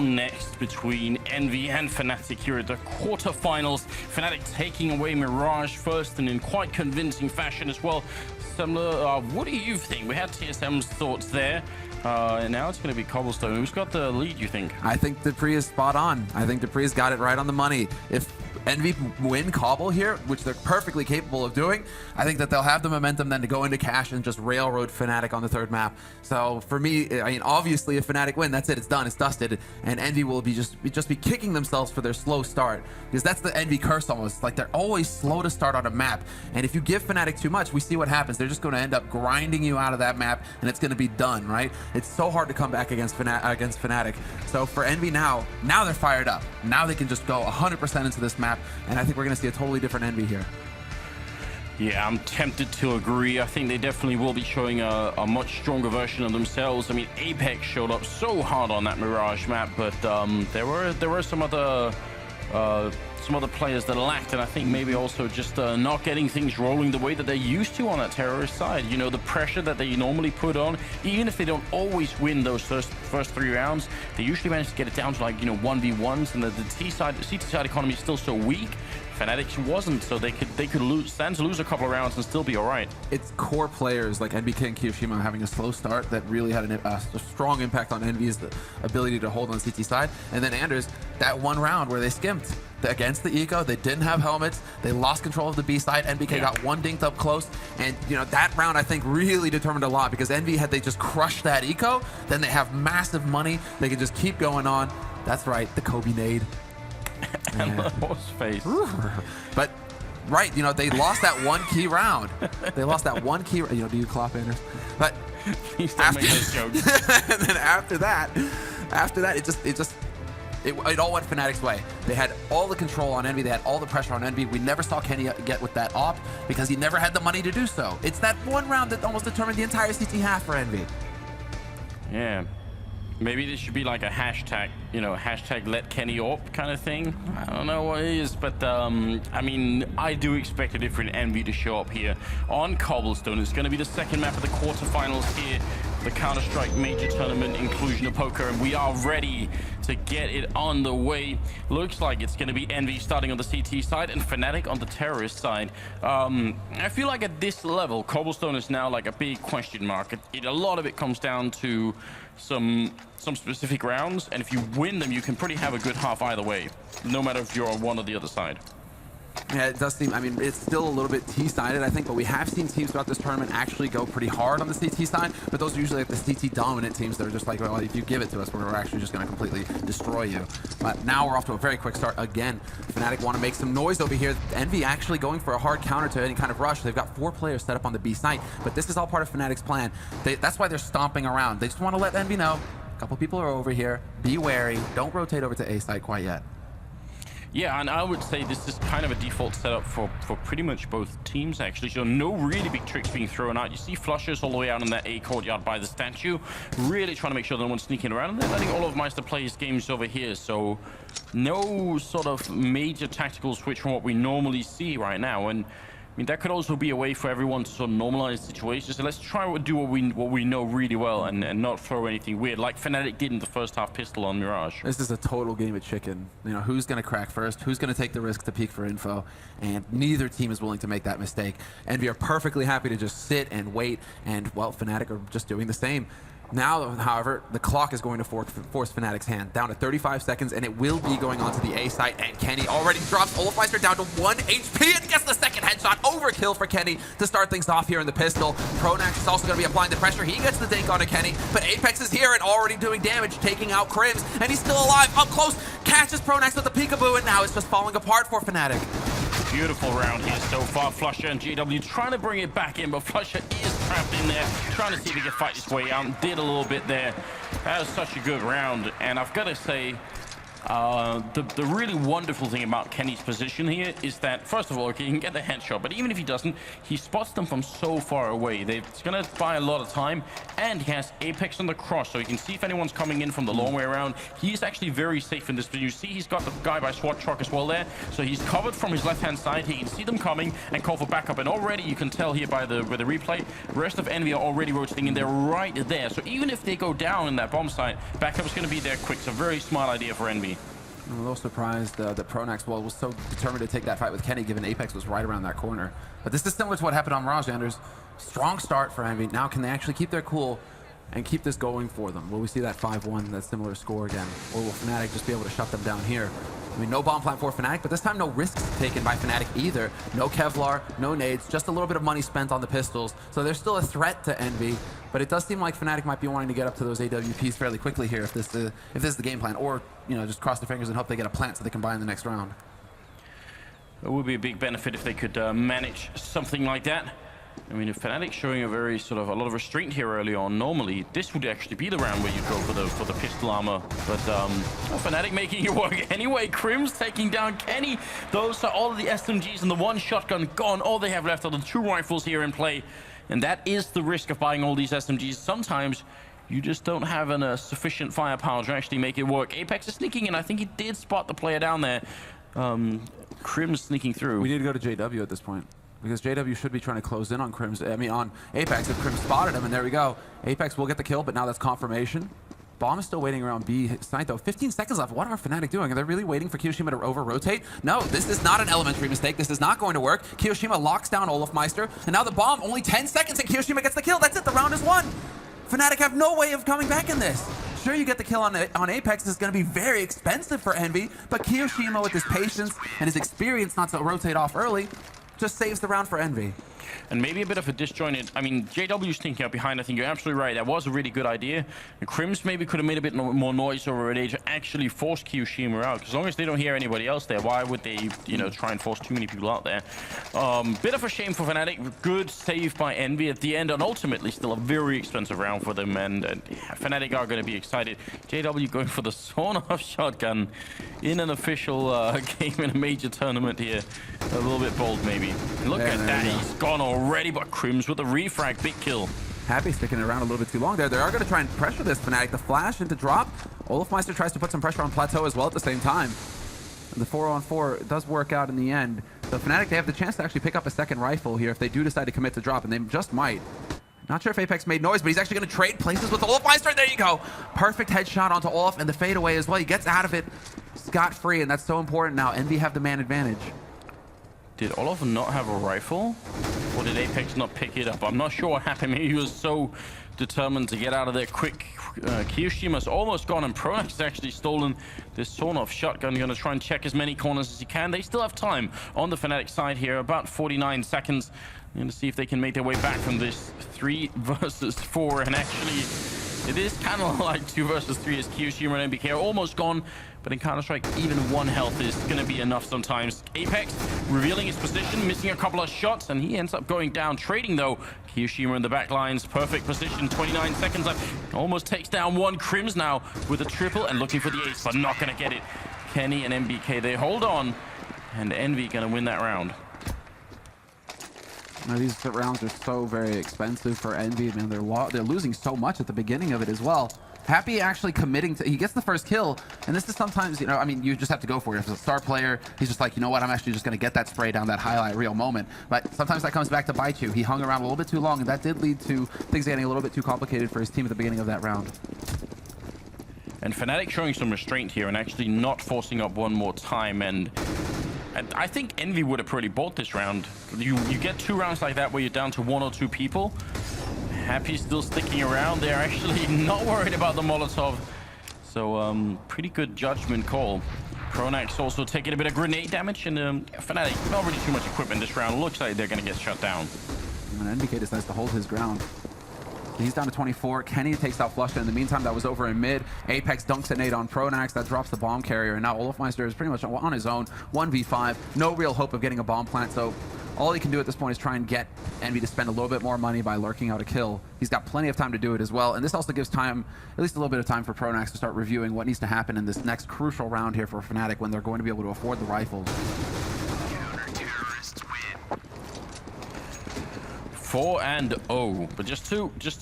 next between Envy and Fnatic here at the quarterfinals. Fnatic taking away Mirage first and in quite convincing fashion as well. Similar, what do you think? We had TSM's thoughts there. And now it's going to be Cobblestone. Who's got the lead, you think? I think Dupree is spot on. I think Dupree's got it right on the money. If Envy win Cobble here, which they're perfectly capable of doing, I think that they'll have the momentum then to go into cash and just railroad Fnatic on the third map. So for me, I mean, obviously if Fnatic win, that's it. It's done. It's dusted. And Envy will be just be kicking themselves for their slow start, because that's the Envy curse almost. Like, they're always slow to start on a map. And if you give Fnatic too much, we see what happens. They're just going to end up grinding you out of that map, and it's going to be done, right? It's so hard to come back against Fnatic. So for Envy now they're fired up. Now they can just go 100% into this map, and I think we're going to see a totally different Envy here. Yeah, I'm tempted to agree. I think they definitely will be showing a much stronger version of themselves. I mean, Apex showed up so hard on that Mirage map, but there were some other players that lacked, and I think maybe also just not getting things rolling the way that they're used to on that terrorist side. You know, the pressure that they normally put on, even if they don't always win those first 3 rounds, they usually manage to get it down to, like, you know, 1v1s, and the CT side economy is still so weak. Fnatic wasn't, so they could stand to lose a couple of rounds and still be all right. It's core players like NBK and Kiyoshima having a slow start that really had a strong impact on Envy's ability to hold on the CT side. And then Anders, that one round where they skimped against the eco, they didn't have helmets, they lost control of the B side. NBK got one dinked up close, and you know, that round I think really determined a lot, because Envy, had they just crushed that eco, then they have massive money, they can just keep going on. That's right, the Kobe nade. And the horse face. But right, you know, they lost that one key round. They lost that one key. You know, do you clap, Anders? But please don't make those jokes. And then after that, it all went Fnatic's way. They had all the control on Envy. They had all the pressure on Envy. We never saw Kenny get with that op because he never had the money to do so. It's that one round that almost determined the entire CT half for Envy. Yeah. Maybe this should be like a hashtag, you know, hashtag let Kenny op kind of thing. I don't know what it is, but I mean, I do expect a different Envy to show up here on Cobblestone. It's going to be the second map of the quarterfinals here, the Counter-Strike Major Tournament inclusion of poker, and we are ready to get it on the way. Looks like it's going to be Envy starting on the CT side and Fnatic on the terrorist side. I feel like at this level, Cobblestone is now like a big question mark. A lot of it comes down to some specific rounds, and if you win them, you can pretty have a good half either way, no matter if you're on one or the other side. Yeah, it does seem, I mean, it's still a little bit T-sided, I think, but we have seen teams throughout this tournament actually go pretty hard on the CT side, but those are usually like the CT dominant teams that are just like, well, if you give it to us, we're actually just going to completely destroy you. But now we're off to a very quick start again. Fnatic want to make some noise over here. Envy actually going for a hard counter to any kind of rush. They've got 4 players set up on the B site, but this is all part of Fnatic's plan. That's why they're stomping around. They just want to let Envy know, a couple people are over here, be wary, don't rotate over to A site quite yet. Yeah, and I would say this is kind of a default setup for pretty much both teams, actually. So no really big tricks being thrown out. You see flushers all the way out in that A courtyard by the statue, really trying to make sure no one's sneaking around. And they're letting all of Meister play his games over here. So no sort of major tactical switch from what we normally see right now. And I mean, that could also be a way for everyone to sort of normalize situations. So let's try to do what we know really well and not throw anything weird, like Fnatic did in the first half pistol on Mirage. This is a total game of chicken. You know, who's going to crack first? Who's going to take the risk to peek for info? And neither team is willing to make that mistake. Envy are perfectly happy to just sit and wait, and, well, Fnatic are just doing the same. Now, however, the clock is going to force Fnatic's hand down to 35 seconds, and it will be going on to the A site. And Kenny already drops Olafmeister down to 1 HP and gets the second headshot. Overkill for Kenny to start things off here in the pistol. Pronax is also going to be applying the pressure. He gets the dink onto Kenny, but Apex is here and already doing damage, taking out Crims, and he's still alive. Up close, catches Pronax with the peekaboo, and now it's just falling apart for Fnatic. Beautiful round here so far. Flusher and GW trying to bring it back in, but Flusher is trapped in there, trying to see if he can fight his way out, and did a little bit there. That was such a good round, and I've got to say, The really wonderful thing about Kenny's position here is that, first of all, okay, he can get the headshot, but even if he doesn't, he spots them from so far away. It's going to buy a lot of time, and he has Apex on the cross, so he can see if anyone's coming in from the long way around. He's actually very safe in this, but you see he's got the guy by SWAT truck as well there, so he's covered from his left-hand side. He can see them coming and call for backup, and already you can tell here by the replay, the rest of EnVy are already rotating in there right there. So even if they go down in that bomb site, backup is going to be there quick. It's a very smart idea for EnVy. I'm a little surprised that Pronax was so determined to take that fight with Kenny, given Apex was right around that corner. But this is similar to what happened on Mirage, Anders. Strong start for EnVy. Now can they actually keep their cool and keep this going for them? Will we see that 5-1, that similar score again? Or will Fnatic just be able to shut them down here? I mean, no bomb plant for Fnatic, but this time no risks taken by Fnatic either. No Kevlar, no nades, just a little bit of money spent on the pistols. So there's still a threat to EnVy, but it does seem like Fnatic might be wanting to get up to those AWPs fairly quickly here if this is the game plan, or just cross their fingers and hope they get a plant so they can buy in the next round. It would be a big benefit if they could manage something like that. I mean, if Fnatic showing a very a lot of restraint here early on, normally this would actually be the round where you go for the pistol armor. But Fnatic making it work anyway. Crims taking down Kenny. Those are all of the SMGs and the one shotgun gone. All they have left are the 2 rifles here in play, and that is the risk of buying all these SMGs. Sometimes you just don't have sufficient firepower to actually make it work. Apex is sneaking in. I think he did spot the player down there. Crims sneaking through. We need to go to JW at this point, because JW should be trying to close in on on Apex if Crims spotted him, and there we go. Apex will get the kill, but now that's confirmation. Bomb is still waiting around B site though. 15 seconds left. What are Fnatic doing? Are they really waiting for Kiyoshima to over-rotate? No, this is not an elementary mistake. This is not going to work. Kiyoshima locks down Olofmeister, and now the bomb, only 10 seconds, and Kiyoshima gets the kill. That's it, the round is won. Fnatic have no way of coming back in this. Sure, you get the kill on Apex. This is going to be very expensive for EnVy, but Kiyoshima, with his patience and his experience not to rotate off early, just saves the round for EnVy. And maybe a bit of a disjointed. I mean, JW's thinking up behind. I think you're absolutely right. That was a really good idea. And Crims maybe could have made a bit more noise over it to actually force Kiyoshima out. As long as they don't hear anybody else there, why would they, try and force too many people out there? Bit of a shame for Fnatic. Good save by EnVy at the end, and ultimately still a very expensive round for them. And Fnatic are going to be excited. JW going for the sawn-off shotgun in an official game in a major tournament here. A little bit bold, maybe. Look at that. He's gone already, but Crims with a refrag. Big kill. Happy sticking it around a little bit too long there. They are going to try and pressure this Fnatic. The flash into drop. Olofmeister tries to put some pressure on Plateau as well at the same time. And the 4-on-4 does work out in the end. So Fnatic, they have the chance to actually pick up a second rifle here if they do decide to commit to drop, and they just might. Not sure if Apex made noise, but he's actually going to trade places with Olofmeister. There you go. Perfect headshot onto Olof, and the fadeaway as well. He gets out of it scot-free, and that's so important now. EnVy have the man advantage. Did Olof not have a rifle? Or did Apex not pick it up? I'm not sure what happened. Maybe he was so determined to get out of there quick. Kiyoshima's almost gone, and Pronax has actually stolen this sawn-off shotgun. You're going to try and check as many corners as he can. They still have time on the Fnatic side here, about 49 seconds. You're going to see if they can make their way back from this 3 versus 4. And actually, it is kind of like 2 versus 3 as Kiyoshima and NBK are almost gone. But in Counter-Strike, even 1 health is going to be enough sometimes. Apex revealing his position, missing a couple of shots, and he ends up going down. Trading, though. Kiyoshima in the back lines. Perfect position. 29 seconds left. Almost takes down 1. Crims now with a triple and looking for the ace, but not going to get it. Kenny and NBK, they hold on. And EnVy going to win that round. Now, these rounds are so very expensive for EnVy. Man, they're losing so much at the beginning of it as well. Happy actually committing to, he gets the first kill, and this is sometimes, I mean, you just have to go for it. If it's a star player, he's just like, you know what, I'm actually just going to get that spray down, that highlight reel moment. But sometimes that comes back to bite you. He hung around a little bit too long, and that did lead to things getting a little bit too complicated for his team at the beginning of that round. And Fnatic showing some restraint here and actually not forcing up one more time. And I think EnVy would have pretty bought this round. You get 2 rounds like that where you're down to 1 or 2 people. Happy still sticking around. They're actually not worried about the Molotov. So pretty good judgment call. Pronax also taking a bit of grenade damage, and Fnatic not really too much equipment this round. Looks like they're going to get shut down. And NBK decides to hold his ground. He's down to 24. Kenny takes out Flusha. In the meantime, that was over in mid. Apex dunks a nade on Pronax. That drops the bomb carrier. And now Olofmeister is pretty much on his own. 1v5. No real hope of getting a bomb plant. So All he can do at this point is try and get Envy to spend a little bit more money by lurking out a kill. He's got plenty of time to do it as well, and this also gives time, at least a little bit of time for Pronax to start reviewing what needs to happen in this next crucial round here for Fnatic when they're going to be able to afford the rifles. 4-0, but just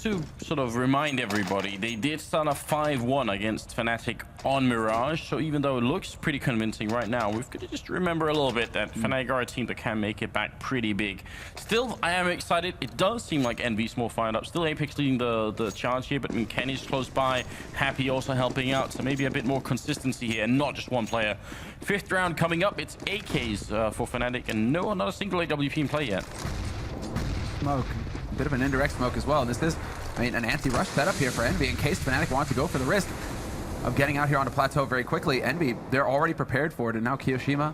to sort of remind everybody, they did start a 5-1 against Fnatic on Mirage. So even though it looks pretty convincing right now, we've got to just remember a little bit that Fnatic are a team that can make it back pretty big. Still, I am excited. It does seem like Envy's more fired up. Still Apex leading the charge here, but Kenny's close by. Happy also helping out, so maybe a bit more consistency here, and not just one player. 5th round coming up. It's AKs for Fnatic, and no, not a single AWP in play yet. Smoke. A bit of an indirect smoke as well. And this is, I mean, an anti-rush setup here for Envy in case Fnatic wants to go for the risk of getting out here on the plateau very quickly. Envy, they're already prepared for it. And now Kiyoshima,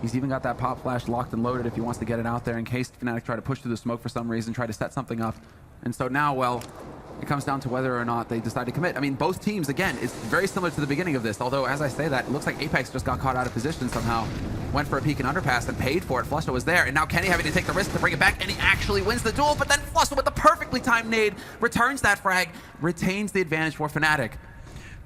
he's even got that pop flash locked and loaded if he wants to get it out there in case Fnatic try to push through the smoke for some reason, try to set something up. And so now, well, it comes down to whether or not they decide to commit. I mean, both teams, again, it's very similar to the beginning of this. Although, as I say that, it looks like Apex just got caught out of position somehow. Went for a peek and underpass and paid for it. Flusha was there, and now Kenny having to take the risk to bring it back, and he actually wins the duel, but then Flusha with the perfectly timed nade returns that frag, retains the advantage for Fnatic.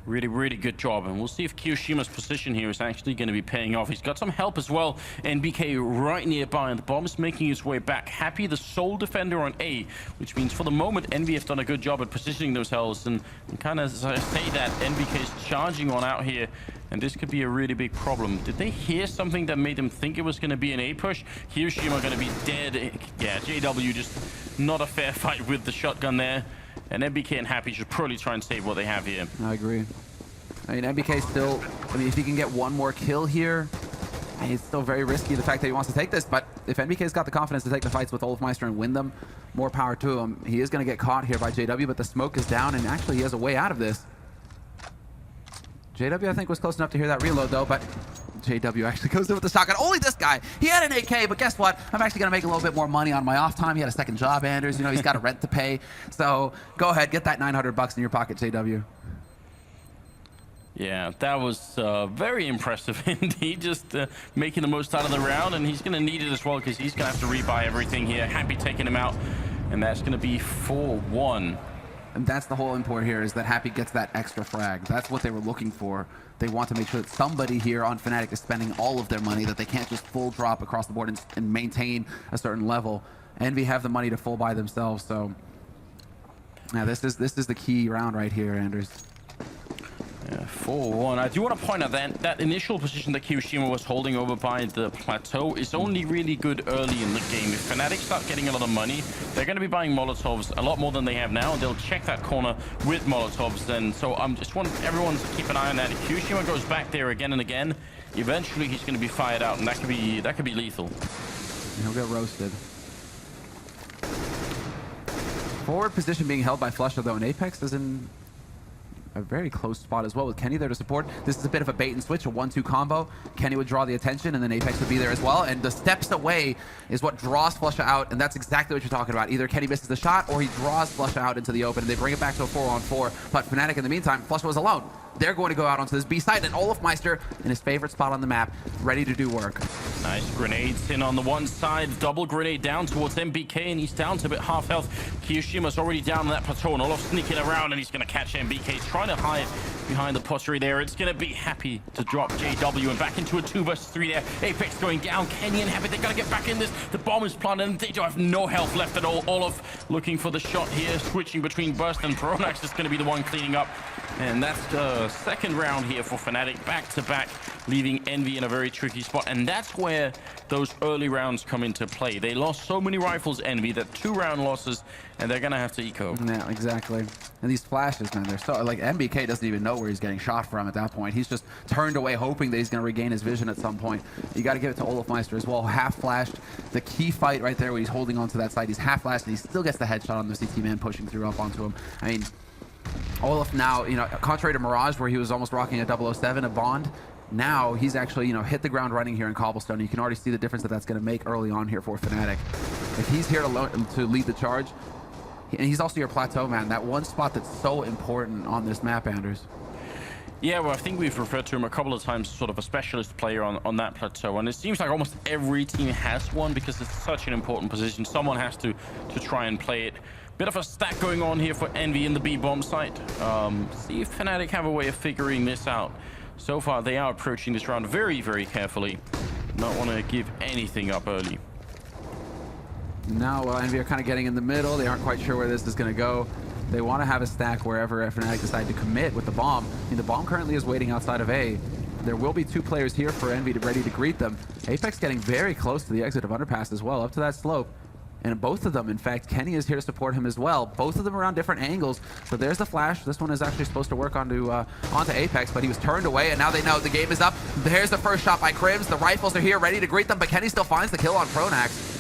Really, really good job. And we'll see if Kiyoshima's position here is actually going to be paying off. He's got some help as well. NBK right nearby, and the bomb's making his way back. Happy, the sole defender on A, which means for the moment, Envy have done a good job at positioning themselves. And kind of as I say that, NBK is charging on out here. And this could be a really big problem. Did they hear something that made them think it was going to be an A push? Kiyoshima going to be dead. Yeah, JW just not a fair fight with the shotgun there. And NBK and Happy should probably try and save what they have here. I agree. I mean, NBK still, I mean, if he can get one more kill here, I mean, it's still very risky, the fact that he wants to take this. But if NBK's got the confidence to take the fights with Olofmeister and win them, more power to him. He is going to get caught here by JW, but the smoke is down, and actually he has a way out of this. JW, I think, was close enough to hear that reload, though, but JW actually goes in with the shotgun. Only this guy. He had an AK, but guess what? I'm actually going to make a little bit more money on my off time. He had a second job, Anders. You know, he's got a rent to pay. So go ahead, get that $900 in your pocket, JW. Yeah, that was very impressive indeed. Just making the most out of the round, and he's going to need it as well because he's going to have to rebuy everything here. Happy taking him out, and that's going to be 4-1. And that's the whole import here, is that Happy gets that extra frag. That's what they were looking for. They want to make sure that somebody here on Fnatic is spending all of their money, that they can't just full drop across the board and maintain a certain level. Envy have the money to full buy themselves, so yeah, this is the key round right here, Anders. Yeah, 4-1. I do want to point out that initial position that Kiyoshima was holding over by the plateau is only really good early in the game. If Fnatic start getting a lot of money, they're going to be buying Molotovs a lot more than they have now, and they'll check that corner with Molotovs. And so I just want everyone to keep an eye on that. If Kiyoshima goes back there again and again, eventually he's going to be fired out, and that could be lethal. He'll get roasted. Forward position being held by Flusha, though, and Apex is in a very close spot as well with Kenny there to support. This is a bit of a bait and switch, a 1-2 combo. Kenny would draw the attention, and then Apex would be there as well. And the steps away is what draws Flusha out, and that's exactly what you're talking about. Either Kenny misses the shot, or he draws Flusha out into the open, and they bring it back to a 4-on-4. But Fnatic, in the meantime, Flusha was alone. They're going to go out onto this B side, and Olofmeister in his favorite spot on the map, ready to do work. Nice grenades in on the one side, double grenade down towards MBK, and he's down to a bit half health. Kiyoshima's already down on that plateau, and Olof sneaking around, and he's going to catch MBK. He's trying to hide behind the pottery there. It's going to be Happy to drop JW, and back into a 2 versus 3 there. Apex going down, Kenny and Happy, they got to get back in this. The bomb is planted, and they do have no health left at all. Olof looking for the shot here, switching between Burst and Pronax is going to be the one cleaning up. And that's the second round here for Fnatic, back-to-back, leaving Envy in a very tricky spot. And that's where those early rounds come into play. They lost so many rifles, Envy, that 2-round losses, and they're going to have to eco. Yeah, exactly. And these flashes, man, they're so, like, MBK doesn't even know where he's getting shot from at that point. He's just turned away, hoping that he's going to regain his vision at some point. You got to give it to Olofmeister as well. Half-flashed. The key fight right there where he's holding onto that side. He's half-flashed, and he still gets the headshot on the CT man pushing through up onto him. I mean, Olof now, you know, contrary to Mirage, where he was almost rocking a 007, a Bond, now he's actually, you know, hit the ground running here in Cobblestone. You can already see the difference that that's going to make early on here for Fnatic. If he's here to lead the charge, and he's also your plateau man, that one spot that's so important on this map, Anders. Yeah, well, I think we've referred to him a couple of times as sort of a specialist player on that plateau, and it seems like almost every team has one because it's such an important position. Someone has to try and play it. Bit of a stack going on here for Envy in the B bomb site. See if Fnatic have a way of figuring this out. So far, they are approaching this round very, very carefully. Not want to give anything up early. Now, Envy are kind of getting in the middle. They aren't quite sure where this is going to go. They want to have a stack wherever Fnatic decide to commit with the bomb. I mean, the bomb currently is waiting outside of A. There will be 2 players here for Envy ready to greet them. Apex getting very close to the exit of Underpass as well, up to that slope. And both of them, in fact, Kenny is here to support him as well. Both of them are on different angles. So there's the flash. This one is actually supposed to work onto Apex, but he was turned away, and now they know the game is up. There's the first shot by Crims. The rifles are here ready to greet them, but Kenny still finds the kill on Pronax.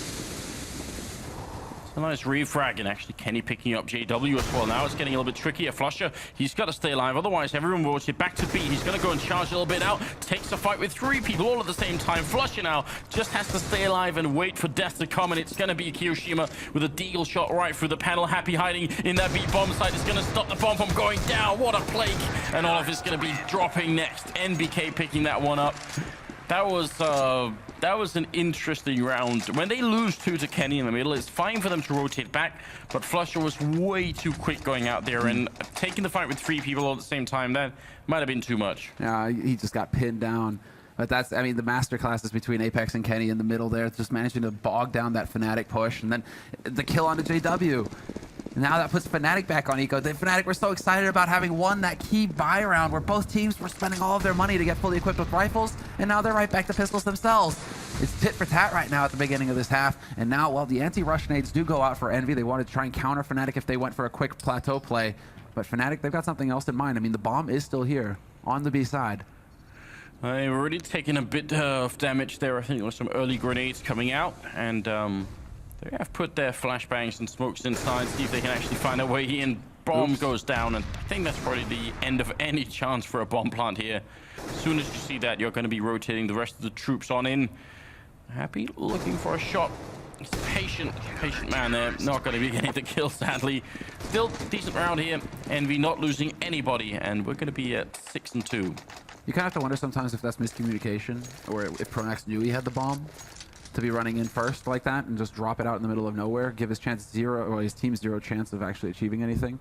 A nice refrag, and actually Kenny picking up JW as well. Now it's getting a little bit trickier. Flusher, he's got to stay alive, otherwise everyone will rotate back to B. He's going to go and charge a little bit out. Takes a fight with 3 people all at the same time. Flusher now just has to stay alive and wait for death to come, and it's going to be Kiyoshima with a deagle shot right through the panel. Happy hiding in that B bomb site. It's going to stop the bomb from going down. What a plague! And all of it's going to be dropping next. NBK picking that one up. That was an interesting round. When they lose 2 to Kenny in the middle, it's fine for them to rotate back, but Flusher was way too quick going out there and taking the fight with 3 people all at the same time. That might have been too much. Yeah, he just got pinned down. But that's, I mean, the masterclass is between Apex and Kenny in the middle there, just managing to bog down that Fnatic push, and then the kill onto JW. Now that puts Fnatic back on Eco. The Fnatic were so excited about having won that key buy round where both teams were spending all of their money to get fully equipped with rifles, and now they're right back to pistols themselves. It's tit for tat right now at the beginning of this half, and now while the anti-rush nades do go out for Envy, they wanted to try and counter Fnatic if they went for a quick plateau play. But Fnatic, they've got something else in mind. I mean, the bomb is still here on the B side. They've already taken a bit of damage there. I think there was some early grenades coming out, and they have put their flashbangs and smokes inside, see if they can actually find a way in. Bomb goes down, and I think that's probably the end of any chance for a bomb plant here. As soon as you see that, you're going to be rotating the rest of the troops on in. Happy looking for a shot. He's patient man there. Not going to be getting the kill, sadly. Still decent round here. Envy not losing anybody, and we're going to be at 6-2. You kind of have to wonder sometimes if that's miscommunication, or if Pronax knew he had the bomb to be running in first like that and just drop it out in the middle of nowhere, give his team 0 chance of actually achieving anything.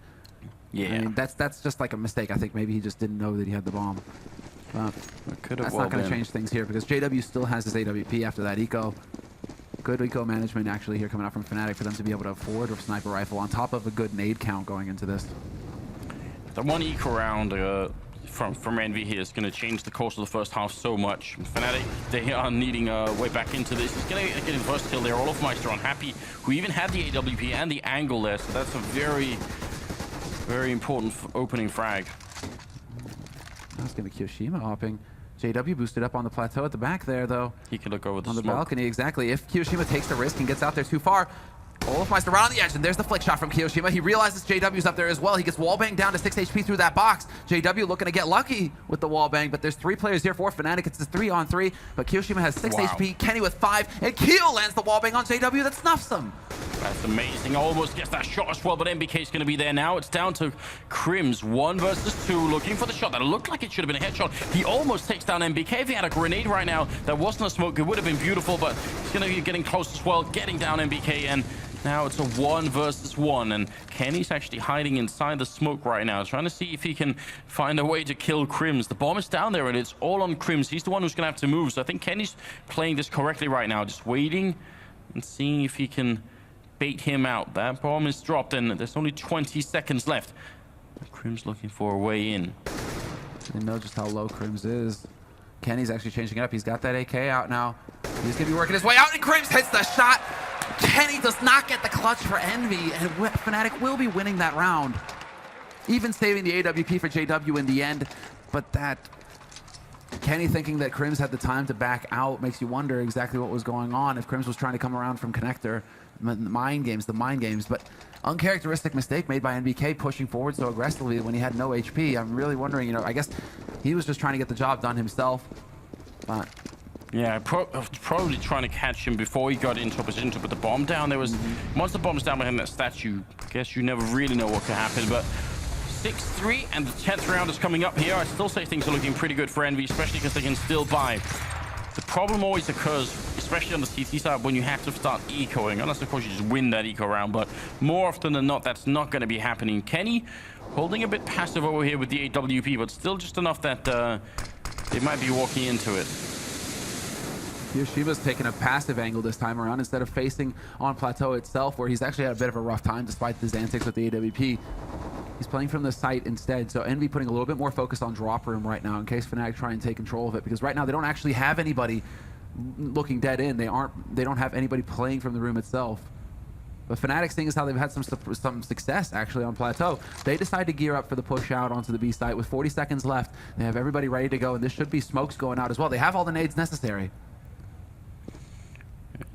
Yeah, I mean, that's just like a mistake. I think maybe he just didn't know that he had the bomb. That's not going to change things here because JW still has his AWP after that eco. Good eco management actually here coming out from Fnatic for them to be able to afford a sniper rifle on top of a good nade count going into this. The 1 eco round from Envy here is going to change the course of the first half so much. Fnatic, they are needing a way back into this. He's going to get in first kill there. Olofmeister on Happy, who even had the AWP and the angle there, so that's a very, very important opening frag. That's going to be Kiyoshima hopping. JW boosted up on the plateau at the back there, though. He can look over the on the smoke. balcony, exactly. If Kiyoshima takes the risk and gets out there too far, Olofmeister right on the edge, and there's the flick shot from Kiyoshima. He realizes JW's up there as well. He gets wallbang down to 6 HP through that box. JW looking to get lucky with the wallbang, but there's 3 players here for Fnatic. It's a 3-on-3, but Kiyoshima has 6 HP, Kenny with 5, and Kiyo lands the wallbang on JW that snuffs him. That's amazing. Almost gets that shot as well, but NBK's going to be there now. It's down to Crims, 1 versus 2, looking for the shot. That looked like it should have been a headshot. He almost takes down NBK. If he had a grenade right now, that wasn't a smoke, it would have been beautiful, but he's going to be getting close as well, getting down NBK, and now it's a 1 versus 1, and Kenny's actually hiding inside the smoke right now, trying to see if he can find a way to kill Crims. The bomb is down there, and it's all on Crims. He's the one who's going to have to move, so I think Kenny's playing this correctly right now, just waiting and seeing if he can bait him out. That bomb is dropped, and there's only 20 seconds left. Crims looking for a way in. They know just how low Crims is. Kenny's actually changing it up. He's got that AK out now. He's going to be working his way out, and Crims hits the shot. Kenny does not get the clutch for Envy, and Fnatic will be winning that round. Even saving the AWP for JW in the end, but that Kenny thinking that Crims had the time to back out makes you wonder exactly what was going on. If Crims was trying to come around from connector, the mind games, but uncharacteristic mistake made by NBK pushing forward so aggressively when he had no HP. I'm really wondering, you know, I guess he was just trying to get the job done himself, but yeah, probably trying to catch him before he got into a position to put the bomb down. There was, once the bomb's down behind that statue, I guess you never really know what could happen, but 6-3, and the 10th round is coming up here. I still say things are looking pretty good for Envy, especially because they can still buy. The problem always occurs, especially on the CT side, when you have to start ecoing, unless of course you just win that eco round, but more often than not, that's not going to be happening. Kenny holding a bit passive over here with the AWP, but still just enough that they might be walking into it. Yoshima's taking a passive angle this time around instead of facing on Plateau itself, where he's actually had a bit of a rough time despite his antics with the AWP. He's playing from the site instead, so Envy putting a little bit more focus on drop room right now in case Fnatic try and take control of it, because right now they don't actually have anybody looking dead in. They don't have anybody playing from the room itself. But Fnatic, seeing as how they've had some success actually on Plateau, they decide to gear up for the push out onto the B site with 40 seconds left. They have everybody ready to go, and this should be smokes going out as well. They have all the nades necessary.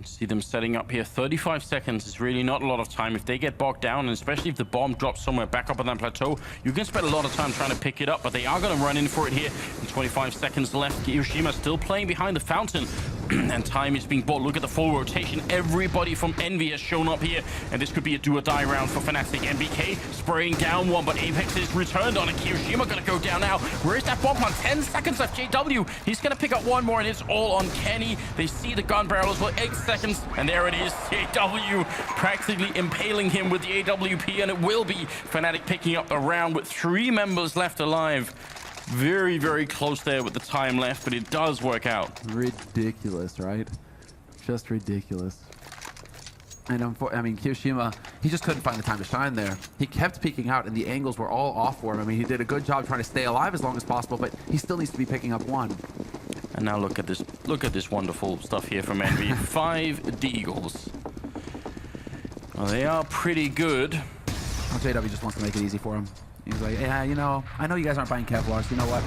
See them setting up here. 35 seconds is really not a lot of time. If they get bogged down, and especially if the bomb drops somewhere back up on that plateau, you can spend a lot of time trying to pick it up, but they are going to run in for it here. And 25 seconds left. Hiroshima still playing behind the fountain. And time is being bought. Look at the full rotation. Everybody from Envy has shown up here. And this could be a do or die round for Fnatic. MBK spraying down one, but Apex is returned on it. Hiroshima going to go down now. Where is that bomb plant? 10 seconds left. JW, he's going to pick up one more, and it's all on Kenny. They see the gun barrel as well. 8 seconds, and there it is. JW practically impaling him with the AWP, and it will be Fnatic picking up the round with 3 members left alive. Very, very close there with the time left, but it does work out. Ridiculous, right? Just ridiculous. And I mean, Kiyoshima, he just couldn't find the time to shine there. He kept peeking out, and the angles were all off for him. I mean, he did a good job trying to stay alive as long as possible, but he still needs to be picking up one. And now look at this. Look at this wonderful stuff here from Envy. 5 deagles. Well, they are pretty good. Well, JW just wants to make it easy for him. He's like, yeah, you know, I know you guys aren't buying Kevlars. You know what?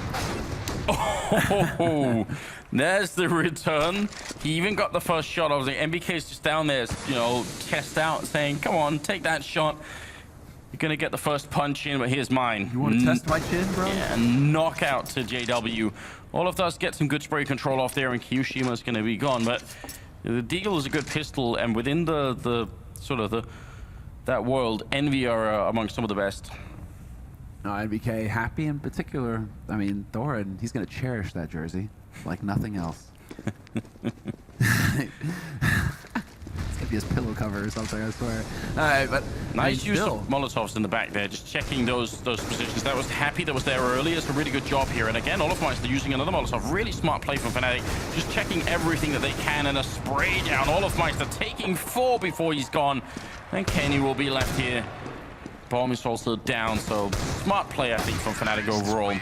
Oh, there's the return. He even got the first shot. I was like, MBK's just down there, you know, test out, saying, come on, take that shot. You're going to get the first punch in, but here's mine. You want to test my chin, bro? Yeah, knockout to JW. All of us get some good spray control off there, and Kiyoshima's going to be gone. But the Deagle is a good pistol, and within the sort of that world, Envy are among some of the best. No, NBK happy in particular. I mean, Thorin, he's going to cherish that jersey like nothing else. It's going to be his pillow cover or something, I swear. All right, but nice use of Molotovs in the back there, just checking those positions. That was Happy that was there earlier. It's a really good job here. And again, Olofmeister using another Molotov. Really smart play from Fnatic. Just checking everything that they can, and a spray down. Olofmeister taking 4 before he's gone. And Kenny will be left here. Bomb is also down, so smart play, I think, from Fnatic overall.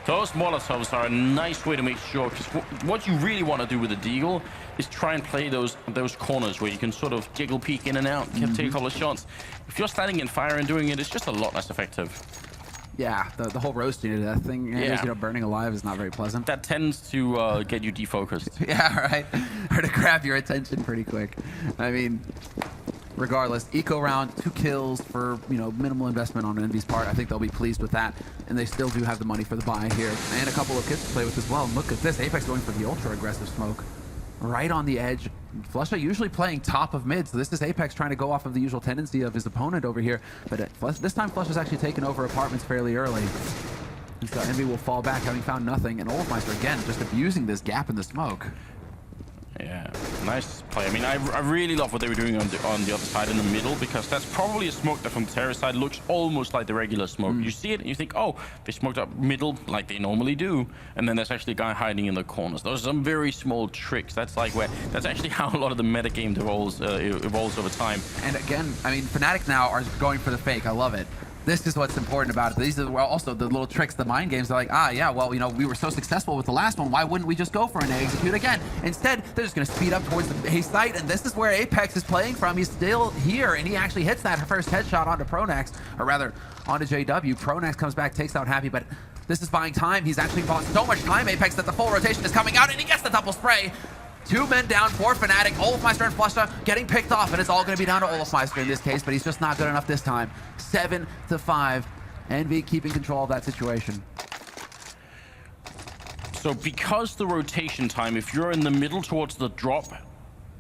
Those Molotovs are a nice way to make sure, because what you really want to do with the Deagle is try and play those corners where you can sort of jiggle peek in and out, can take a couple of shots. If you're standing in fire and doing it, it's just a lot less effective. Yeah, the whole roasting of that thing, you know, burning alive is not very pleasant. That tends to get you defocused. Yeah, right. Or to grab your attention pretty quick. I mean, regardless, eco round, 2 kills for, you know, minimal investment on Envy's part. I think they'll be pleased with that, and they still do have the money for the buy here, and a couple of kits to play with as well. And look at this, Apex going for the ultra aggressive smoke right on the edge. Flusha usually playing top of mid, so this is Apex trying to go off of the usual tendency of his opponent over here, but this time Flusha's actually taken over apartments fairly early. And so Envy will fall back, having found nothing, and Olofmeister again just abusing this gap in the smoke. Yeah, nice play. I mean, I really love what they were doing on the other side in the middle, because that's probably a smoke that from the terrace side looks almost like the regular smoke. You see it and you think, oh, they smoked up middle like they normally do, and then there's actually a guy hiding in the corners. Those are some very small tricks. That's actually how a lot of the meta game evolves over time. And again, I mean, Fnatic now are going for the fake. I love it. This is what's important about it. These are also the little tricks, the mind games. They're like, yeah, well, you know, we were so successful with the last one. Why wouldn't we just go for an execute again? Instead, they're just going to speed up towards the A site, and this is where Apex is playing from. He's still here, and he actually hits that first headshot onto Pronax, or rather, onto JW. Pronax comes back, takes out Happy, but this is buying time. He's actually bought so much time, Apex, that the full rotation is coming out, and he gets the double spray. 2 men down for Fnatic. Olofmeister and Flusha getting picked off, and it's all going to be down to Olofmeister in this case, but he's just not good enough this time. 7-5. Envy keeping control of that situation. So because the rotation time, if you're in the middle towards the drop,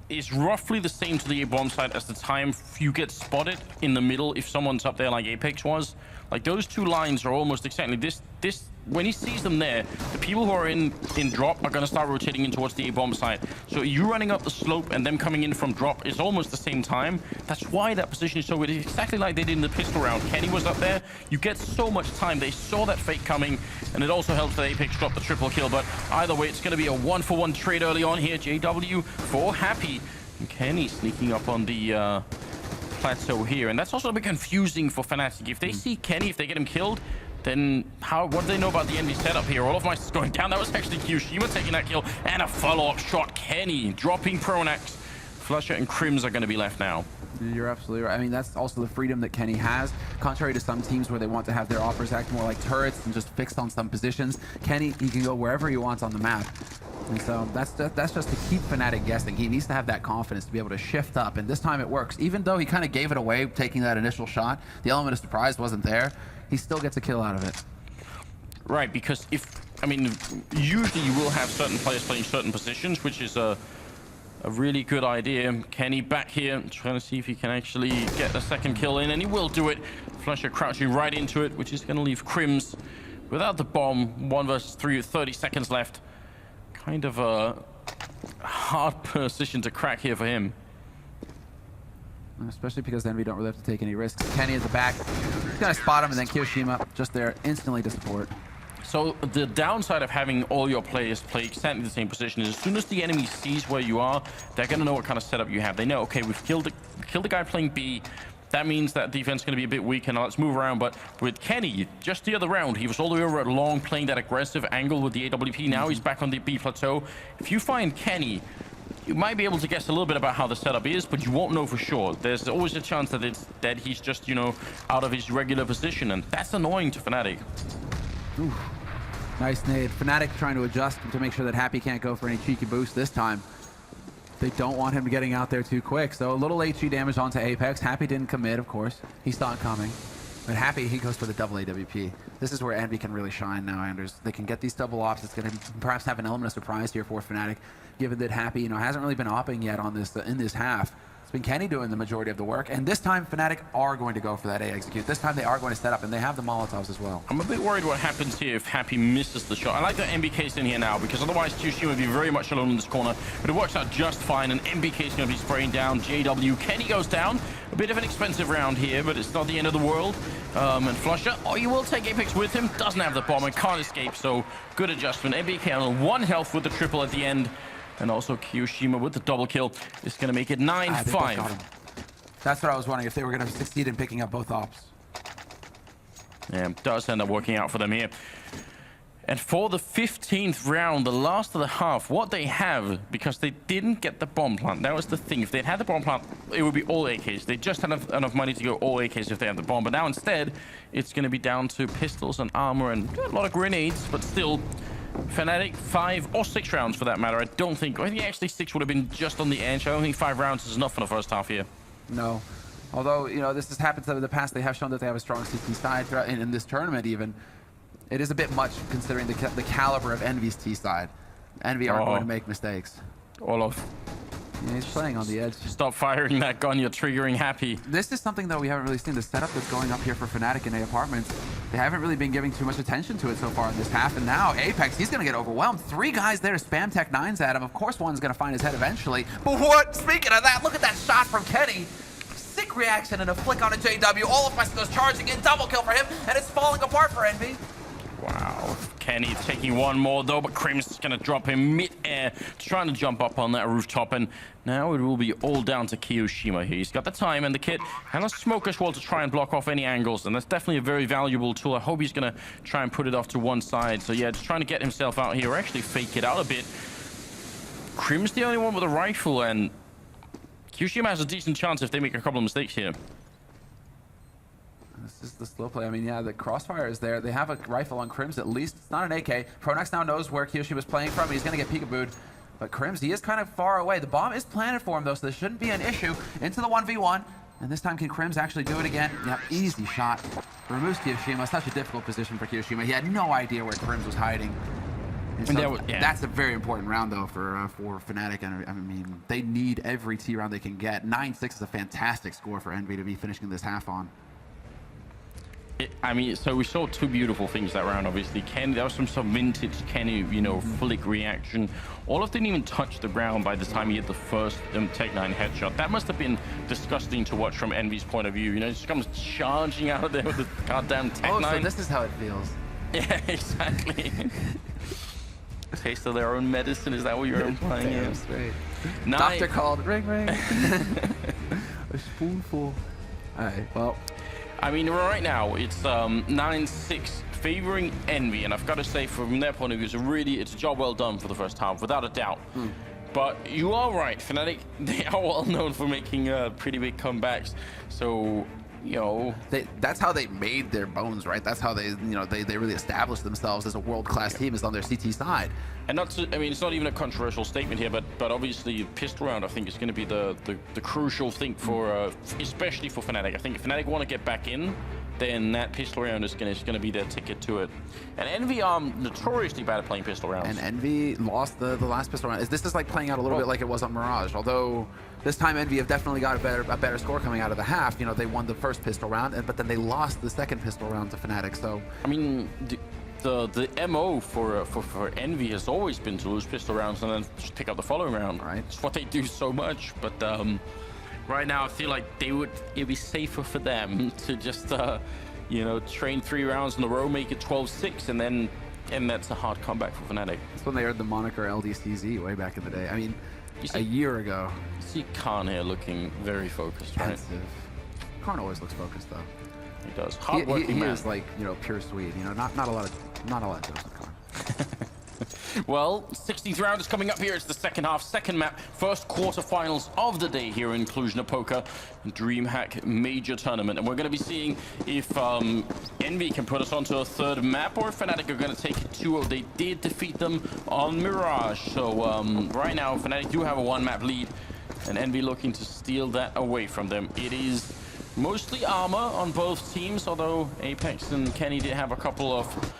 is roughly the same to the A bomb side as the time you get spotted in the middle if someone's up there like Apex was. Like those two lines are almost exactly this. When he sees them there, the people who are in drop are going to start rotating in towards the A-bomb side. So you running up the slope and them coming in from drop is almost the same time. That's why that position is so good. It's exactly like they did in the pistol round. Kenny was up there. You get so much time. They saw that fake coming, and it also helps that Apex drop the triple kill. But either way, it's going to be a 1-for-1 trade early on here. JW for Happy. And Kenny sneaking up on the plateau here. And that's also a bit confusing for Fnatic. If they see Kenny, if they get him killed, then what do they know about the enemy setup here? All of Mice is going down. That was actually Kyoshima taking that kill. And a follow-up shot. Kenny dropping Pronax. Flusher and Crims are going to be left now. You're absolutely right. I mean, that's also the freedom that Kenny has. Contrary to some teams where they want to have their offers act more like turrets and just fixed on some positions, Kenny, he can go wherever he wants on the map. And so that's just to keep Fnatic guessing. He needs to have that confidence to be able to shift up. And this time it works. Even though he kind of gave it away taking that initial shot, the element of surprise wasn't there. He still gets a kill out of it. Right, because usually you will have certain players playing certain positions, which is a really good idea. Kenny back here, trying to see if he can actually get a second kill in, and he will do it. Flusher crouching right into it, which is going to leave Crims without the bomb. 1 versus 3 with 30 seconds left. Kind of a hard position to crack here for him. Especially because EnVy don't really have to take any risks. Kenny at the back, he's gonna spot him, and then Kyoshima just there instantly to support. So the downside of having all your players play exactly the same position is as soon as the enemy sees where you are, they're gonna know what kind of setup you have. They know, okay, we've killed the guy playing B. That means that defense is going to be a bit weak, and let's move around. But with Kenny, just the other round, he was all the way over at long, playing that aggressive angle with the AWP. Now he's back on the B plateau. If you find Kenny, you might be able to guess a little bit about how the setup is, but you won't know for sure. There's always a chance that he's just, out of his regular position, and that's annoying to Fnatic. Ooh, nice nade. Fnatic trying to adjust to make sure that Happy can't go for any cheeky boost this time. They don't want him getting out there too quick, so a little HG damage onto Apex. Happy didn't commit, of course. He saw it coming. But Happy, he goes for the double AWP. This is where EnVy can really shine now, Anders. They can get these double ops. It's going to perhaps have an element of surprise here for Fnatic, given that Happy, hasn't really been opping yet on this in this half. It's been Kenny doing the majority of the work, and this time Fnatic are going to go for that A execute. This time they are going to set up, and they have the Molotovs as well. I'm a bit worried what happens here if Happy misses the shot. I like that MBK's in here now, because otherwise Kyoshima would be very much alone in this corner, but it works out just fine, and MBK's going to be spraying down JW. Kenny goes down. A bit of an expensive round here, but it's not the end of the world. And Flusher, he will take Apex with him. Doesn't have the bomb and can't escape, so good adjustment. MBK on 1 health with the triple at the end. And also Kyoshima with the double kill is going to make it 9-5. That's what I was wondering, if they were going to succeed in picking up both ops. Yeah, it does end up working out for them here. And for the 15th round, the last of the half, what they have, because they didn't get the bomb plant, that was the thing. If they'd had the bomb plant, it would be all AKs. They just had enough money to go all AKs if they had the bomb. But now instead, it's going to be down to pistols and armor and a lot of grenades, but still... Fnatic 5 or 6 rounds for that matter. I think actually 6 would have been just on the edge. I don't think 5 rounds is enough for the first half here. No. Although, this has happened in the past. They have shown that they have a strong CT side in this tournament even. It is a bit much considering the caliber of EnVy's T side. EnVy aren't going to make mistakes. Olaf. Yeah, he's playing on the edge. Stop firing that gun, you're triggering Happy. This is something that we haven't really seen. The setup that's going up here for Fnatic in A Apartments, they haven't really been giving too much attention to it so far in this half. And now Apex, he's going to get overwhelmed. 3 guys there to spam Tech 9s at him. Of course one's going to find his head eventually. But what? Speaking of that, look at that shot from Kenny. Sick reaction and a flick on a JW. All of my goes charging in. Double kill for him. And it's falling apart for EnVy. Wow. Kenny taking one more though, but Crims is going to drop him mid-air, trying to jump up on that rooftop, and now it will be all down to Kyoshima here. He's got the time and the kit and a smoker's wall to try and block off any angles, and that's definitely a very valuable tool. I hope he's going to try and put it off to one side. So yeah, just trying to get himself out here, or actually fake it out a bit. Crims the only one with a rifle, and Kyoshima has a decent chance if they make a couple of mistakes here. This is the slow play. I mean, yeah, the crossfire is there. They have a rifle on Crims at least. It's not an AK. Pronax now knows where Kyoshi was playing from. He's going to get peekabooed. But Crims, he is kind of far away. The bomb is planted for him, though, so this shouldn't be an issue. Into the 1v1. And this time, can Crims actually do it again? Yep, easy shot. Removes Kyoshima. Such a difficult position for Kyoshima. He had no idea where Crims was hiding. And so that's a very important round, though, for Fnatic. And I mean, they need every T round they can get. 9-6 is a fantastic score for EnVy to be finishing this half on. I mean, so we saw two beautiful things that round, obviously. Kenny, there was some vintage Kenny, you know, flick reaction. Olaf didn't even touch the ground by the time he hit the first Tech-9 headshot. That must have been disgusting to watch from Envy's point of view. You know, he just comes charging out of there with the goddamn Tech-9. Oh, so this is how it feels. Yeah, exactly. Taste of their own medicine, is that what you're implying? Damn straight. Nice. Doctor called, ring, ring. A spoonful. All right, well. I mean, right now, it's 9-6 favoring Envy, and I've got to say, from their point of view, it's a job well done for the first half, without a doubt. But you are right, Fnatic, they are well known for making pretty big comebacks, so, you know... That's how they made their bones, right? That's how they, you know, they really established themselves as a world-class team, is on their CT side. And not to, I mean, it's not even a controversial statement here, but obviously pistol round, I think, is going to be the crucial thing for, especially for Fnatic. I think if Fnatic want to get back in, then that pistol round is going to be their ticket to it. And Envy are notoriously bad at playing pistol rounds. And Envy lost the last pistol round. This is like playing out a little bit like it was on Mirage, although this time Envy have definitely got a better score coming out of the half. You know, they won the first pistol round, but then they lost the second pistol round to Fnatic. So I mean, the MO for Envy has always been to lose pistol rounds and then just pick up the following round. Right. It's what they do so much, but right now I feel like it'd be safer for them to just you know, train 3 rounds in a row, make it 12-6, and that's a hard comeback for Fnatic. That's when they earned the moniker LDCZ way back in the day. I mean, a year ago. You see Khan here looking very focused, right? Pensive. Khan always looks focused though. He does. Hardworking he man. is like, you know, pure Swede. You know, not a lot of jokes with Khan. Well, 16th round is coming up here. It's the second half, second map, first quarterfinals of the day here in Cluj-Napoca, DreamHack major tournament. And we're going to be seeing if Envy can put us onto a third map, or if Fnatic are going to take 2-0. They did defeat them on Mirage. So right now, Fnatic do have a 1-map lead, and Envy looking to steal that away from them. It is mostly armor on both teams, although Apex and Kenny did have a couple of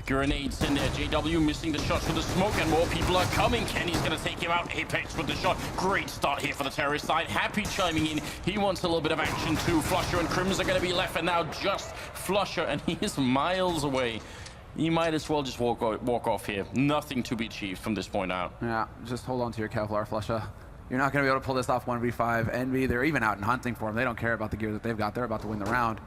grenades in there. JW missing the shots with the smoke, and more people are coming. Kenny's going to take him out. Apex with the shot. Great start here for the terrorist side. Happy chiming in. He wants a little bit of action too. Flusher and Crims are going to be left, and now just Flusher, and he is miles away. He might as well just walk off here. Nothing to be achieved from this point out. Yeah, just hold on to your Kevlar, Flusher. You're not going to be able to pull this off 1v5. Envy, they're even out and hunting for him. They don't care about the gear that they've got. They're about to win the round.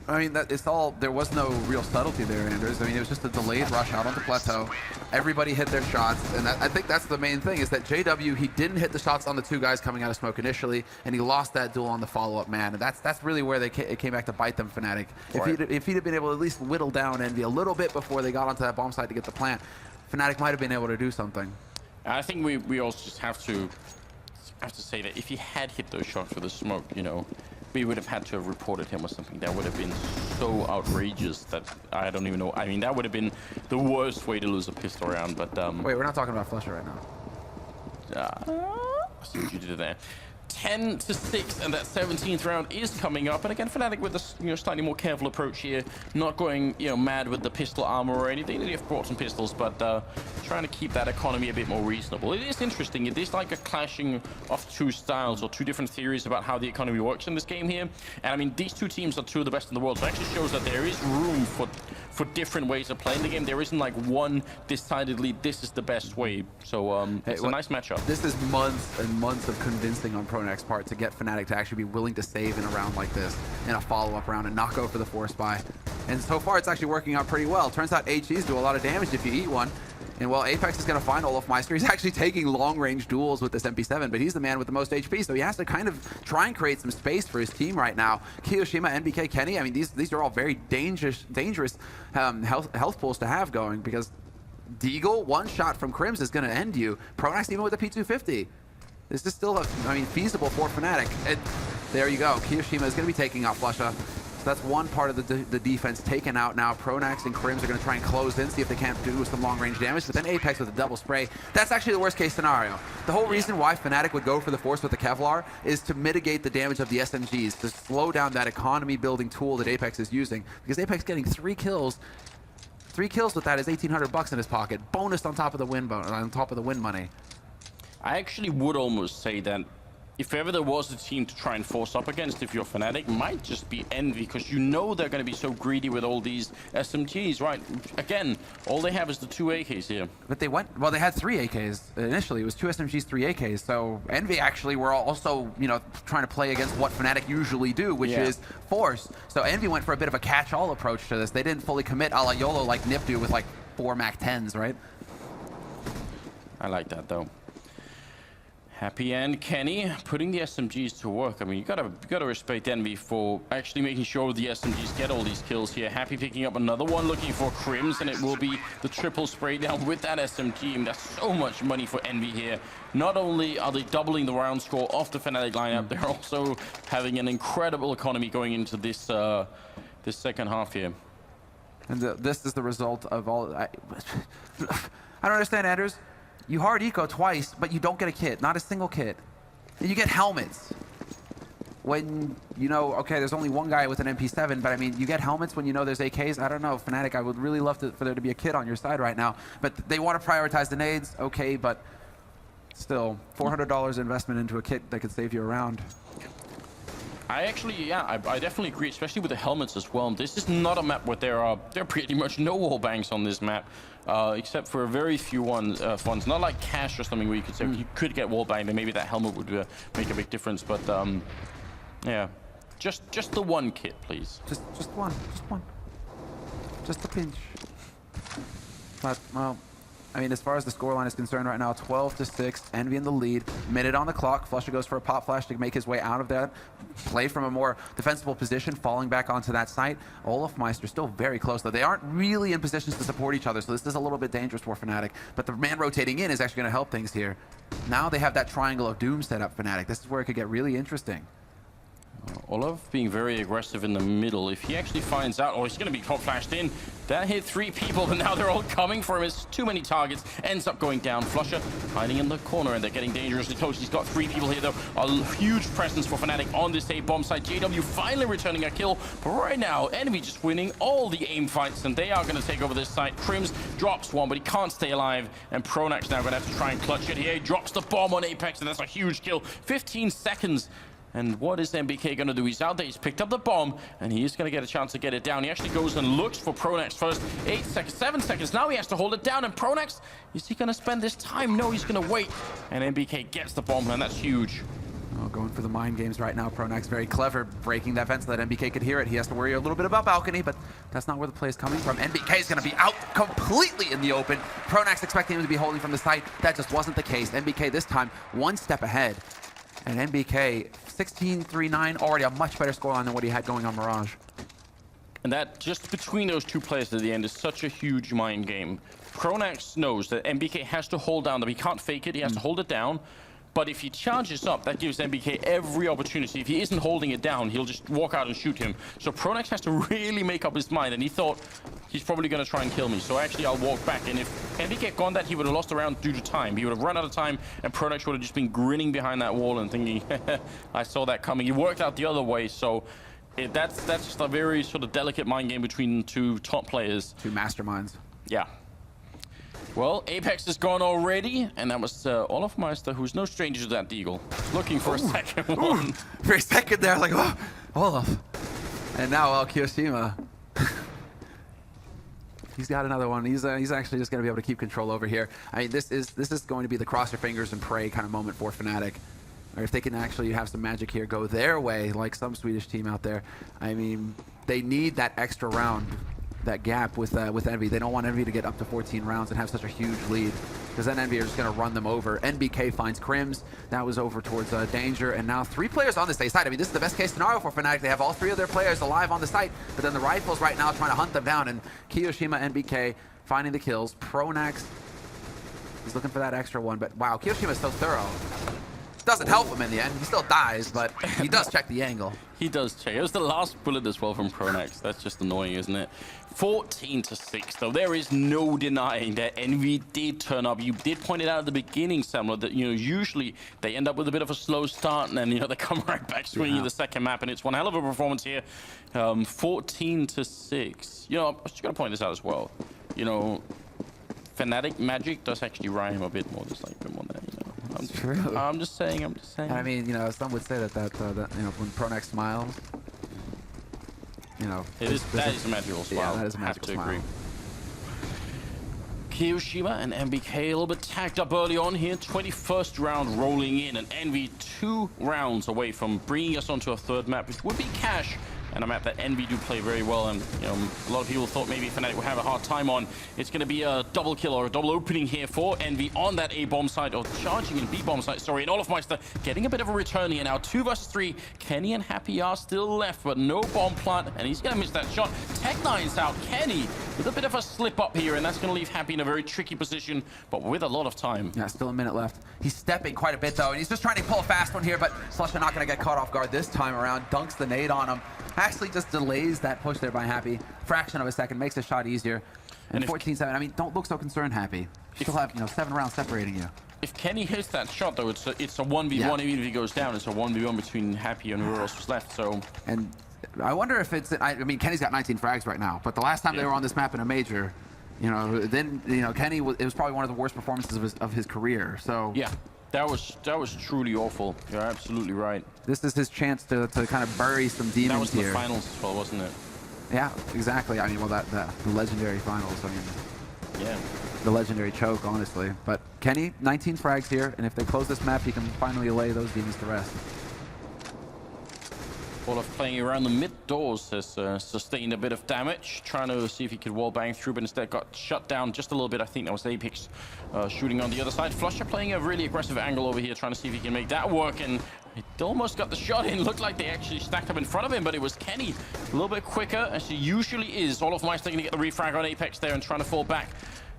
I mean, there was no real subtlety there, Anders. I mean, it was just a delayed rush out on the plateau. Everybody hit their shots, and I think that's the main thing, is that JW, he didn't hit the shots on the 2 guys coming out of smoke initially, and he lost that duel on the follow-up man, and that's really where it came back to bite them, Fnatic. Right. If he'd have been able to at least whittle down Envy a little bit before they got onto that bomb site to get the plant, Fnatic might have been able to do something. I think we also just have to say that if he had hit those shots with the smoke, you know, we would have had to have reported him or something. That would have been so outrageous that I don't even know. I mean, that would have been the worst way to lose a pistol round, but... Wait, we're not talking about Flusher right now. I see what you did there. 10-6, and that 17th round is coming up. And again, Fnatic with a slightly more careful approach here, not going mad with the pistol armor or anything. They have brought some pistols, but trying to keep that economy a bit more reasonable. It is interesting. It is like a clashing of 2 styles or 2 different theories about how the economy works in this game here. And I mean, these 2 teams are 2 of the best in the world, so it actually shows that there is room for different ways of playing the game. There isn't like one decidedly this is the best way. So it's a nice matchup. This is months and months of convincing on Pronex's part to get Fnatic to actually be willing to save in a round like this, in a follow-up round, and not go for the force buy. And so far it's actually working out pretty well. Turns out HEs do a lot of damage if you eat one. And well, Apex is going to find Olaf Meister. He's actually taking long-range duels with this MP7, but he's the man with the most HP, so he has to kind of try and create some space for his team right now. Kiyoshima, NBK, Kenny, I mean, these are all very dangerous health pools to have going, because Deagle, 1 shot from Crims is going to end you. Pronax even with the P250. This is still, feasible for Fnatic. And there you go. Kiyoshima is going to be taking out Flusha. So that's one part of the defense taken out now. Pronax and Crims are going to try and close in, see if they can't do some long-range damage. But then Apex with a double spray. That's actually the worst-case scenario. The whole reason why Fnatic would go for the Force with the Kevlar is to mitigate the damage of the SMGs, to slow down that economy-building tool that Apex is using. Because Apex getting 3 kills. 3 kills with that is $1,800 in his pocket. Bonus on top of the win money. I actually would almost say that if ever there was a team to try and force up against, if you're Fnatic, might just be Envy, because you know they're going to be so greedy with all these SMGs, right? Again, all they have is the 2 AKs here. But they went, well, they had 3 AKs initially. It was 2 SMGs, 3 AKs. So Envy actually were also, you know, trying to play against what Fnatic usually do, which is force. So Envy went for a bit of a catch-all approach to this. They didn't fully commit a la YOLO like Nip do with like 4 Mac 10s, right? I like that though. Happy and Kenny putting the SMGs to work. I mean, you gotta respect Envy for actually making sure the SMGs get all these kills here. Happy picking up another one, looking for Crims, and it will be the triple spray down with that SMG. And that's so much money for Envy here. Not only are they doubling the round score off the Fnatic lineup, they're also having an incredible economy going into this this second half here. And this is the result of all. I don't understand, Anders. You hard eco twice, but you don't get a kit, not a single kit. And you get helmets. When you know, okay, there's only one guy with an MP7, but I mean, you get helmets when you know there's AKs. I don't know, Fnatic, I would really love for there to be a kit on your side right now. But they want to prioritize the nades, okay, but still, $400 investment into a kit that could save you a round. I actually, I definitely agree, especially with the helmets as well. This is not a map where there are pretty much no wall banks on this map, except for a very few ones. Not like Cash or something where you could say you could get wall banged, and maybe that helmet would make a big difference. But yeah, just the one kit, please. Just one, just a pinch. But well, I mean, as far as the scoreline is concerned right now, 12-6, Envy in the lead. Minute on the clock. Flusha goes for a pop flash to make his way out of that. Play from a more defensible position, falling back onto that site. Olofmeister still very close, though. They aren't really in positions to support each other, so this is a little bit dangerous for Fnatic. But the man rotating in is actually going to help things here. Now they have that triangle of doom set up, Fnatic. This is where it could get really interesting. Olaf being very aggressive in the middle. If he actually finds out, he's going to be pop flashed in. That hit 3 people, but now they're all coming for him. It's too many targets. Ends up going down. Flusha hiding in the corner, and they're getting dangerously close. He's got 3 people here, though. A huge presence for Fnatic on this A bomb site. JW finally returning a kill, but right now, Envy just winning all the aim fights, and they are going to take over this site. Crims drops one, but he can't stay alive, and Pronax now going to have to try and clutch it here. He drops the bomb on Apex, and that's a huge kill. 15 seconds. And what is MBK going to do? He's out there, he's picked up the bomb, and he is going to get a chance to get it down. He actually goes and looks for Pronax first. 8 seconds, 7 seconds. Now he has to hold it down, and Pronax, is he going to spend this time? No, he's going to wait. And MBK gets the bomb, and that's huge. Oh, going for the mind games right now. Pronax very clever, breaking that fence so that MBK could hear it. He has to worry a little bit about balcony, but that's not where the play is coming from. MBK is going to be out completely in the open. Pronax expecting him to be holding from the site. That just wasn't the case. MBK this time, 1 step ahead. And MBK, 16-3-9, already a much better scoreline than what he had going on Mirage. And that, just between those 2 players at the end, is such a huge mind game. Pronax knows that MBK has to hold down, that he can't fake it, he has to hold it down. But if he charges up, that gives MBK every opportunity. If he isn't holding it down, he'll just walk out and shoot him. So Pronax has to really make up his mind, and he thought, he's probably going to try and kill me. So actually, I'll walk back. And if MBK had gone that, he would have lost the round due to time. He would have run out of time, and Pronax would have just been grinning behind that wall and thinking, I saw that coming. He worked out the other way, so that's just a very sort of delicate mind game between 2 top players. 2 masterminds. Yeah. Well, Apex is gone already, and that was Olofmeister, who's no stranger to that deagle. Looking for a second one. For a second there, like, oh, Olaf. And now Kiyoshima. He's got another one. He's actually just going to be able to keep control over here. I mean, this is going to be the cross your fingers and pray kind of moment for Fnatic. Or if they can actually have some magic here go their way, like some Swedish team out there. I mean, they need that extra round. That gap with Envy. They don't want Envy to get up to 14 rounds and have such a huge lead, because then Envy are just going to run them over. NBK finds Crims. That was over towards Danger, and now 3 players on the site. I mean, this is the best case scenario for Fnatic. They have all 3 of their players alive on the site, but then the Rifles right now trying to hunt them down, and Kiyoshima, NBK finding the kills. Pronax is looking for that extra one, but wow, Kiyoshima is so thorough. Doesn't help him in the end. He still dies, but he does check the angle. He does check. It was the last bullet as well from Pronax. That's just annoying, isn't it? 14-6, though. There is no denying that Envy did turn up. You did point it out at the beginning, Samuel, that, you know, usually they end up with a bit of a slow start, and then, you know, they come right back swinging the second map, and it's one hell of a performance here. 14-6. You know, I'm just going to point this out as well. You know, Fnatic magic does actually rhyme a bit more, just like a bit more than that, you know. It's true. I'm just saying. I'm just saying. And I mean, you know, some would say that you know, when Pronex smiles, you know, that is a magical smile. Yeah, that is a magical smile. Agree. Kiyoshima and MBK a little bit tagged up early on here. 21st round rolling in, and Envy 2 rounds away from bringing us onto a third map, which would be Cash, and a map that Envy do play very well. And you know, a lot of people thought maybe Fnatic would have a hard time on. It's going to be a double kill or a double opening here for Envy on that A bomb side, or charging in B bomb side. Sorry, and Olofmeister getting a bit of a return here now. 2 versus 3. Kenny and Happy are still left, but no bomb plant, and he's going to miss that shot. Tech9's out. Kenny with a bit of a slip up here, and that's going to leave Happy in a very tricky position, but with a lot of time. Yeah, still a minute left. He's stepping quite a bit though, and he's just trying to pull a fast one here, but Slusha not going to get caught off guard this time around. Dunks the nade on him. Actually just delays that push there by Happy. Fraction of a second, makes the shot easier. And 14-7, I mean, don't look so concerned, Happy. You still have, you know, 7 rounds separating you. If Kenny hits that shot though, it's a 1v1, even if he goes down. It's a 1v1 between Happy and whoever else was left, so... And I wonder if it's... I mean, Kenny's got 19 frags right now, but the last time they were on this map in a major, you know, then, you know, Kenny, it was probably one of the worst performances of his career, so... Yeah. That was truly awful. You're absolutely right. This is his chance to kind of bury some demons here. That was the finals as well, wasn't it? Yeah, exactly. I mean, well, the legendary finals. I mean, yeah, the legendary choke, honestly. But Kenny, 19 frags here, and if they close this map, he can finally lay those demons to rest. Olaf playing around the mid doors has sustained a bit of damage, trying to see if he could wall bang through, but instead got shut down just a little bit. I think that was Apex shooting on the other side. Flusha playing a really aggressive angle over here, trying to see if he can make that work, and it almost got the shot in. Looked like they actually stacked up in front of him, but it was Kenny a little bit quicker, as he usually is. Olofmeister going to get the refrag on Apex there and trying to fall back.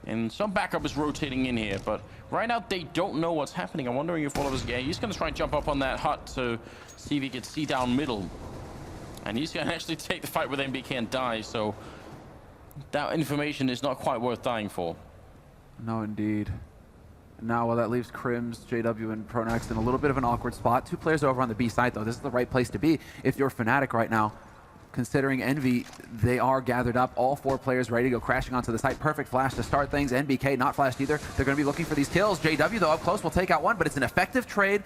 And some backup is rotating in here, but right now they don't know what's happening. I'm wondering if Olaf is... Yeah, he's going to try and jump up on that hut to see if he can see down middle. And he's going to actually take the fight with MBK and die, so that information is not quite worth dying for. No, indeed. Now, well, that leaves Crims, JW, and Pronex in a little bit of an awkward spot. 2 players over on the B side, though. This is the right place to be if you're Fnatic right now. Considering Envy, they are gathered up. All 4 players ready to go crashing onto the site. Perfect flash to start things. NBK not flashed either. They're going to be looking for these kills. JW, though, up close will take out one, but it's an effective trade.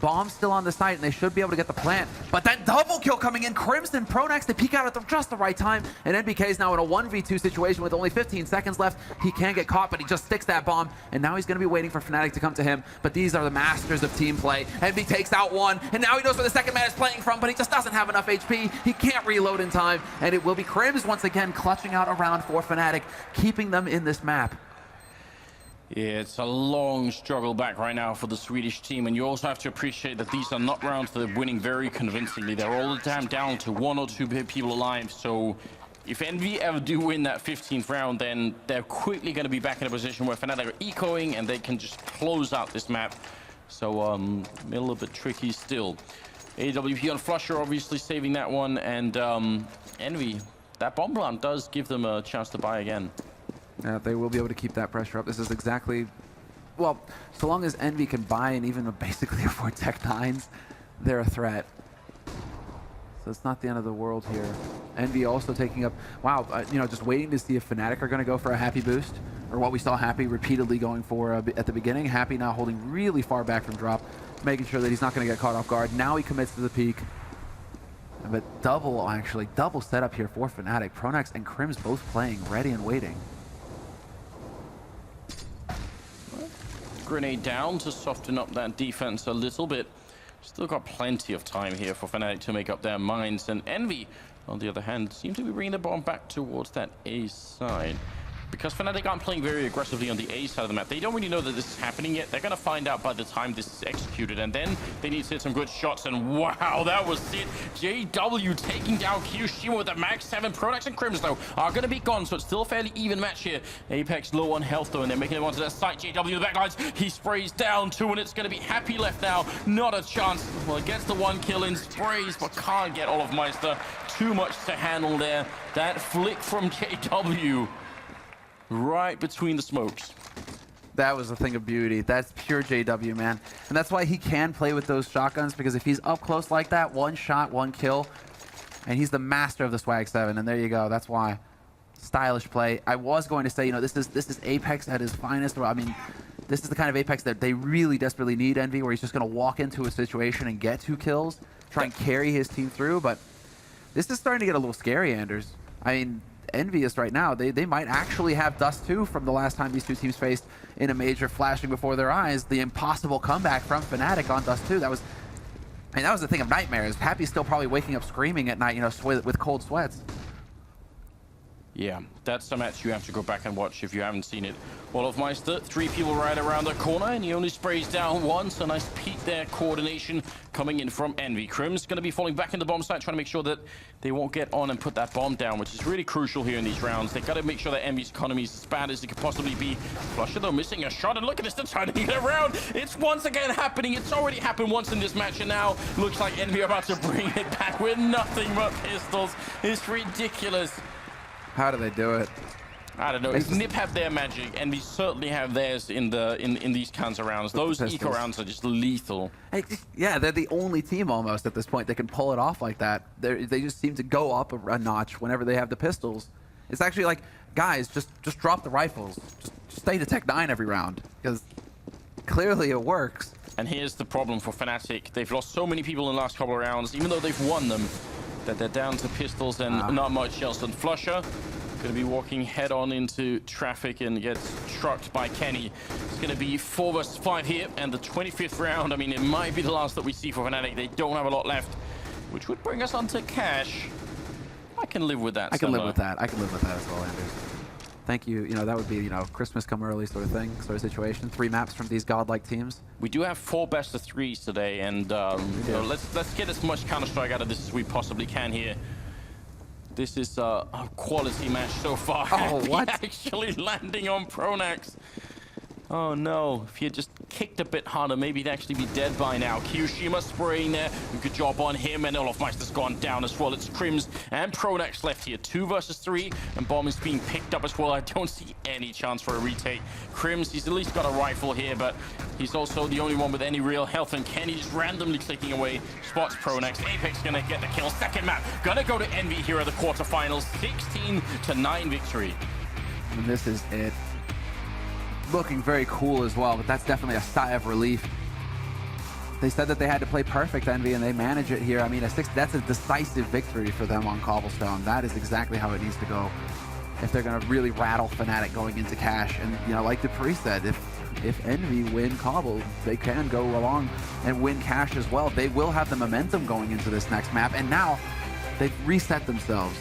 Bomb still on the site, and they should be able to get the plant. But that double kill coming in. Crimson, Pronex, they peek out at just the right time. And NBK is now in a 1v2 situation with only 15 seconds left. He can get caught, but he just sticks that bomb. And now he's going to be waiting for Fnatic to come to him. But these are the masters of team play. Envy takes out one, and now he knows where the second man is playing from, but he just doesn't have enough HP. He can't reload in time. And it will be Crims once again clutching out a round for Fnatic, keeping them in this map. Yeah, it's a long struggle back right now for the Swedish team, and you also have to appreciate that these are not rounds that are winning very convincingly. They're all the time down to 1 or 2 people alive, so if Envy ever do win that 15th round, then they're quickly going to be back in a position where Fnatic are ecoing and they can just close out this map. So a little bit tricky still. AWP on Flusher obviously saving that one, and Envy, that bomb plant does give them a chance to buy again. Yeah, they will be able to keep that pressure up. This is exactly, well, so long as Envy can buy and even basically afford Tech9s, they're a threat. So it's not the end of the world here. Envy also taking up, wow, you know, just waiting to see if Fnatic are going to go for a Happy boost, or what we saw Happy repeatedly going for at the beginning. Happy now holding really far back from drop, making sure that he's not going to get caught off guard. Now he commits to the peak. But double setup here for Fnatic. Pronex and Crims both playing, ready and waiting. Grenade down to soften up that defense a little bit. Still got plenty of time here for Fnatic to make up their minds, and Envy, on the other hand, seem to be bringing the bomb back towards that A side. Because Fnatic aren't playing very aggressively on the A side of the map. They don't really know that this is happening yet. They're going to find out by the time this is executed, and then they need to hit some good shots, and wow, that was it. JW taking down Kiyoshima with a max 7. Pronex and Crims, though, are going to be gone, so it's still a fairly even match here. Apex low on health, though, and they're making it onto that site. JW the backlines, he sprays down 2, and it's going to be Happy left now. Not a chance. Well, it gets the 1 kill in, sprays, but can't get Olofmeister. Too much to handle there. That flick from JW. Right between the smokes. That was a thing of beauty. That's pure JW, man. And that's why he can play with those shotguns, because if he's up close like that, 1 shot, 1 kill, and he's the master of the Swag 7, and there you go. That's why. Stylish play. I was going to say, you know, this is Apex at his finest. I mean, This is the kind of Apex that they really desperately need, EnVy, where he's just going to walk into a situation and get 2 kills, try and carry his team through. But this is starting to get a little scary, Anders. I mean, EnVyUs right now, they might actually have Dust 2 from the last time these two teams faced in a major, flashing before their eyes. The impossible comeback from Fnatic on Dust 2. That was the thing of nightmares. Happy's still probably waking up screaming at night, you know, with cold sweats. Yeah, that's a match you have to go back and watch if you haven't seen it. Olofmeister, 3 people right around the corner, and he only sprays down once. A nice peek there, coordination coming in from EnVy. Crim's going to be falling back in the bomb site, trying to make sure that they won't get on and put that bomb down, which is really crucial here in these rounds. They got to make sure that EnVy's economy is as bad as it could possibly be. Flusha, though, missing a shot, and look at this, they're turning it around. It's once again happening. It's already happened once in this match, and now looks like EnVy are about to bring it back with nothing but pistols. It's ridiculous. How do they do it? I don't know. If Nip have their magic, and we certainly have theirs in these kinds of rounds. Those eco rounds are just lethal. Yeah, they're the only team almost at this point that can pull it off like that. They just seem to go up a notch whenever they have the pistols. It's actually like, guys, just drop the rifles. Just stay to Tech 9 every round, because clearly it works. And here's the problem for Fnatic. They've lost so many people in the last couple of rounds, even though they've won them, that they're down to pistols and not much else. And Flusha going to be walking head on into traffic and gets trucked by Kenny. It's going to be 4 versus 5 here, and the 25th round. I mean, it might be the last that we see for Fnatic. They don't have a lot left, which would bring us onto cash. I can live with that. I can live with that. I can live with that as well, Anders. Thank you. You know, that would be, you know, Christmas come early sort of thing, sort of situation. 3 maps from these godlike teams. We do have 4 best of 3s today, and you know, let's get as much Counter-Strike out of this as we possibly can here. This is a quality match so far. Oh, what? Actually landing on Pronax. Oh no, if he had just kicked a bit harder, maybe he'd actually be dead by now. Kyoshima spraying there. Good job on him, and Olofmeister's gone down as well. It's Crims and Pronax left here. 2 versus 3, and bomb is being picked up as well. I don't see any chance for a retake. Crims, he's at least got a rifle here, but he's also the only one with any real health, and Kenny just randomly clicking away. Spots Pronax. Apex gonna get the kill. Second map, gonna go to EnVy here at the quarterfinals. 16-9 victory. And this is it. Looking very cool as well, but that's definitely a sigh of relief. They said that they had to play perfect, EnVy, and they manage it here. I mean, that's a decisive victory for them on Cobblestone. That is exactly how it needs to go if they're going to really rattle Fnatic going into cash. And, you know, like Dupree said, if EnVy win Cobble, they can go along and win cash as well. They will have the momentum going into this next map, and now they've reset themselves.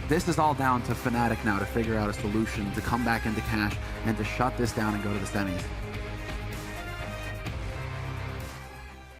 This is all down to Fnatic now to figure out a solution to come back into cash and to shut this down and go to the semis.